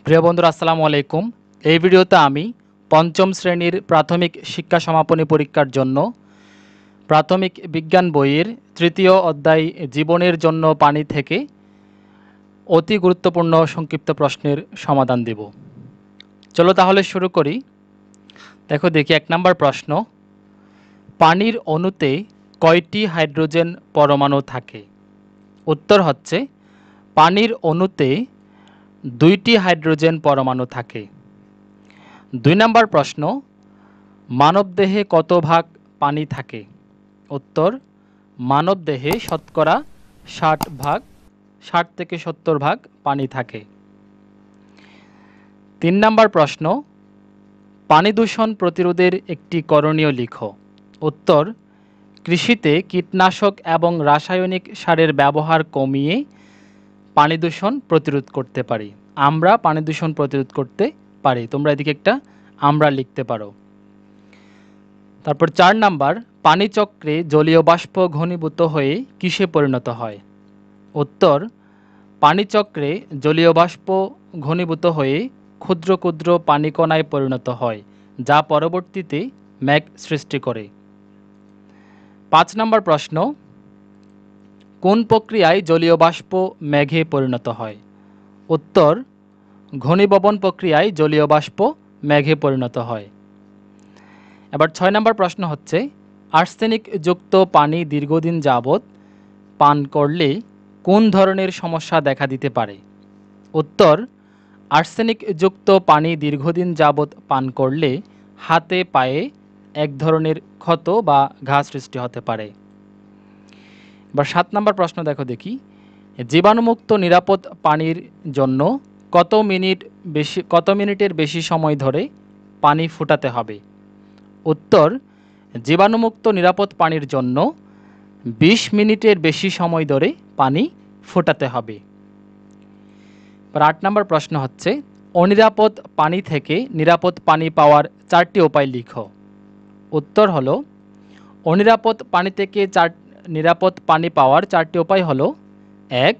প্রিয় বন্ধুরা আসসালামু আলাইকুম। এই ভিডিওতে আমি পঞ্চম শ্রেণীর প্রাথমিক শিক্ষা সমাপনী পরীক্ষার জন্য প্রাথমিক বিজ্ঞান বইয়ের তৃতীয় অধ্যায় জীবনের জন্য পানি থেকে অতি গুরুত্বপূর্ণ সংক্ষিপ্ত প্রশ্নের সমাধান দেব। চলো তাহলে শুরু করি। দেখি ১ নম্বর প্রশ্ন, পানির অণুতে কয়টি হাইড্রোজেন পরমাণু থাকে? উত্তর হচ্ছে পানির অণুতে ২টি হাইড্রোজেন পরমাণু থাকে। ২ নম্বর প্রশ্ন, মানবদেহে কত ভাগ পানি থাকে? উত্তর মানবদেহে শতকরা ৬০ থেকে ৭০ ভাগ পানি থাকে। ৩ নম্বর প্রশ্ন, পানি দূষণ প্রতিরোধের একটি করণীয় লিখো। উত্তর কৃষিতে কীটনাশক এবং রাসায়নিক সারের ব্যবহার কমিয়ে পানি দূষণ প্রতিরোধ করতে পারি। আমরা পানি দূষণ প্রতিরোধ করতে পারি। তোমরা এদিকে একটা আমরা লিখতে পারো। তারপর ৪ নাম্বার, পানি চক্রে জলীয় বাষ্প ঘনীভূত হয়ে কিসে পরিণত হয়? উত্তর পানি চক্রে জলীয় বাষ্প ঘনীভূত হয়ে ক্ষুদ্র ক্ষুদ্র পানিকণায় পরিণত হয়, যা পরবর্তীতে মেঘ সৃষ্টি করে। ৫ নম্বর প্রশ্ন, কোন প্রক্রিয়ায় জলীয় বাষ্প মেঘে পরিণত হয়? উত্তর ঘনীভবন প্রক্রিয়ায় জলীয় বাষ্প মেঘে পরিণত হয়। এবার ৬ নম্বর প্রশ্ন হচ্ছে, আর্সেনিক যুক্ত পানি দীর্ঘদিন যাবৎ পান করলে কোন ধরনের সমস্যা দেখা দিতে পারে? উত্তর আর্সেনিক যুক্ত পানি দীর্ঘদিন যাবৎ পান করলে হাতে পায়ে এক ধরনের ক্ষত বা ঘা সৃষ্টি হতে পারে। এবার ৭ নম্বর প্রশ্ন দেখি, জীবাণুমুক্ত নিরাপদ পানির জন্য কত মিনিটের বেশি সময় ধরে পানি ফুটাতে হবে? উত্তর জীবাণুমুক্ত নিরাপদ পানির জন্য ২০ মিনিটের বেশি সময় ধরে পানি ফোটাতে হবে। ৮ নম্বর প্রশ্ন হচ্ছে, অনিরাপদ পানি থেকে নিরাপদ পানি পাওয়ার ৪টি উপায় লিখো। উত্তর হলো, অনিরাপদ পানি থেকে নিরাপদ পানি পাওয়ার ৪টি উপায় হলো: ১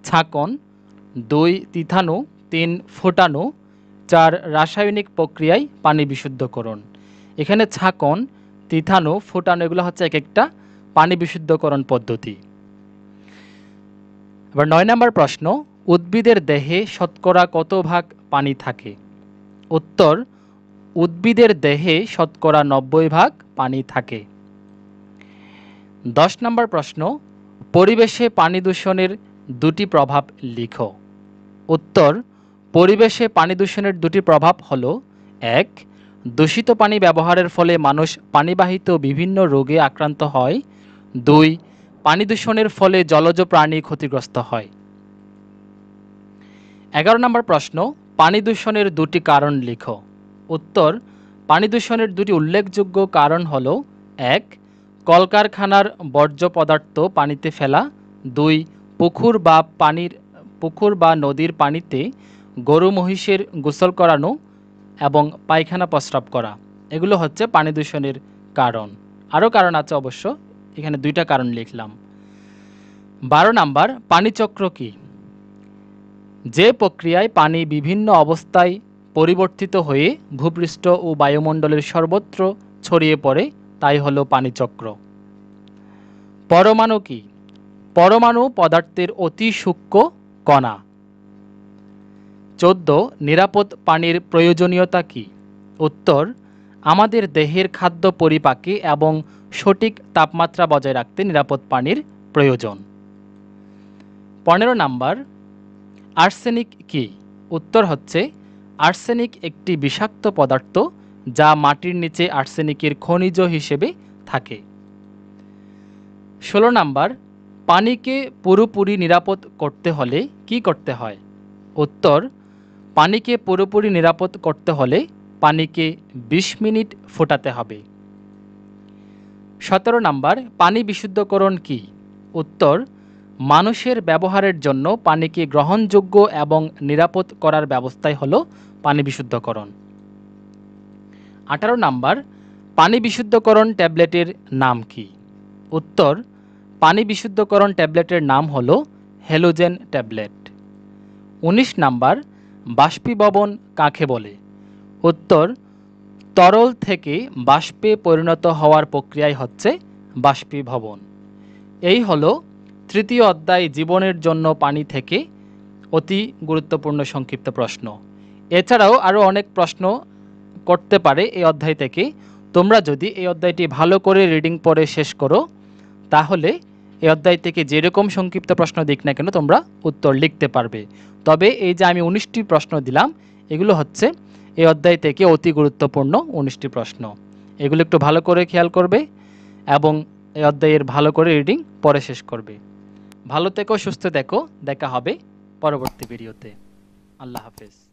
ছাঁকন, ২ তিথানো, ৩ ফোটানো, ৪ রাসায়নিক প্রক্রিয়ায় পানি বিশুদ্ধকরণ। এখানে ছাঁকন, তিথানো, ফোটানো এগুলো হচ্ছে এক একটা পানি বিশুদ্ধকরণ পদ্ধতি। এবার ৯ নম্বর প্রশ্ন, উদ্ভিদের দেহে শতকরা কত ভাগ পানি থাকে? উত্তর উদ্ভিদের দেহে শতকরা ৯০ ভাগ পানি থাকে। ১০ নম্বর প্রশ্ন, পরিবেশে পানি দূষণের ২টি প্রভাব লিখো। উত্তর পরিবেশে পানি দূষণের ২টি প্রভাব হলো: ১ দূষিত পানি ব্যবহারের ফলে মানুষ পানিবাহিত বিভিন্ন রোগে আক্রান্ত হয়। ২ পানি দূষণের ফলে জলজ প্রাণী ক্ষতিগ্রস্ত হয়। ১১ নম্বর প্রশ্ন, পানি দূষণের ২টি কারণ লিখো। উত্তর পানি দূষণের ২টি উল্লেখযোগ্য কারণ হলো: ১ কলকারখানার বর্জ্য পদার্থ পানিতে ফেলা। ২ পুকুর বা নদীর পানিতে গরু মহিষের গোসল করানো এবং পায়খানা প্রস্রাব করা। এগুলো হচ্ছে পানি দূষণের কারণ। আরও কারণ আছে অবশ্য, এখানে ২টা কারণ লিখলাম। ১২ নাম্বার, পানিচক্র কি? যে প্রক্রিয়ায় পানি বিভিন্ন অবস্থায় পরিবর্তিত হয়ে ভূপৃষ্ঠ ও বায়ুমণ্ডলের সর্বত্র ছড়িয়ে পড়ে তাই হলো পানিচক্র। পরমাণু কি? পরমাণু পদার্থের অতি সূক্ষ্ম কণা। ১৪ নিরাপদ পানির প্রয়োজনীয়তা কি? উত্তর আমাদের দেহের খাদ্য পরিপাকে এবং সঠিক তাপমাত্রা বজায় রাখতে নিরাপদ পানির প্রয়োজন। ১৫ নাম্বার, আর্সেনিক কি? উত্তর হচ্ছে আর্সেনিক একটি বিষাক্ত পদার্থ যা মাটির নিচে আর্সেনিকের খনিজ হিসেবে থাকে। ১৬ নাম্বার, পানিকে পুরোপুরি নিরাপদ করতে হলে কি করতে হয়? উত্তর পানিকে পুরোপুরি নিরাপদ করতে হলে পানিকে ২০ মিনিট ফোটাতে হবে। ১৭ নাম্বার, পানি বিশুদ্ধকরণ কি? উত্তর মানুষের ব্যবহারের জন্য পানিকে গ্রহণযোগ্য এবং নিরাপদ করার ব্যবস্থাই হলো পানি বিশুদ্ধকরণ। ১৮ নাম্বার, পানি বিশুদ্ধকরণ ট্যাবলেটের নাম কি? উত্তর পানি বিশুদ্ধকরণ ট্যাবলেটের নাম হলো হ্যালোজেন ট্যাবলেট। ১৯ নাম্বার, বাষ্পীভবন কাকে বলে? উত্তর, তরল থেকে বাষ্পে পরিণত হওয়ার প্রক্রিয়াই হচ্ছে বাষ্পীভবন। এই হলো তৃতীয় অধ্যায় জীবনের জন্য পানি থেকে অতি গুরুত্বপূর্ণ সংক্ষিপ্ত প্রশ্ন। এছাড়াও আরও অনেক প্রশ্ন করতে পারে এই অধ্যায় থেকে। তোমরা যদি এই অধ্যায়টি ভালো করে রিডিং পড়ে শেষ করো, তাহলে এই অধ্যায় থেকে যেরকম সংক্ষিপ্ত প্রশ্ন দিক না কেন তোমরা উত্তর লিখতে পারবে। তবে এই যে আমি 19টি প্রশ্ন দিলাম, এগুলো হচ্ছে এই অধ্যায় থেকে অতি গুরুত্বপূর্ণ 19টি প্রশ্ন। এগুলো একটু ভালো করে খেয়াল করবে এবং এই অধ্যায়ের ভালো করে রিডিং পড়ে শেষ করবে। ভালো থেকো, সুস্থ থেকো, দেখা হবে পরবর্তী ভিডিওতে। আল্লাহ হাফেজ।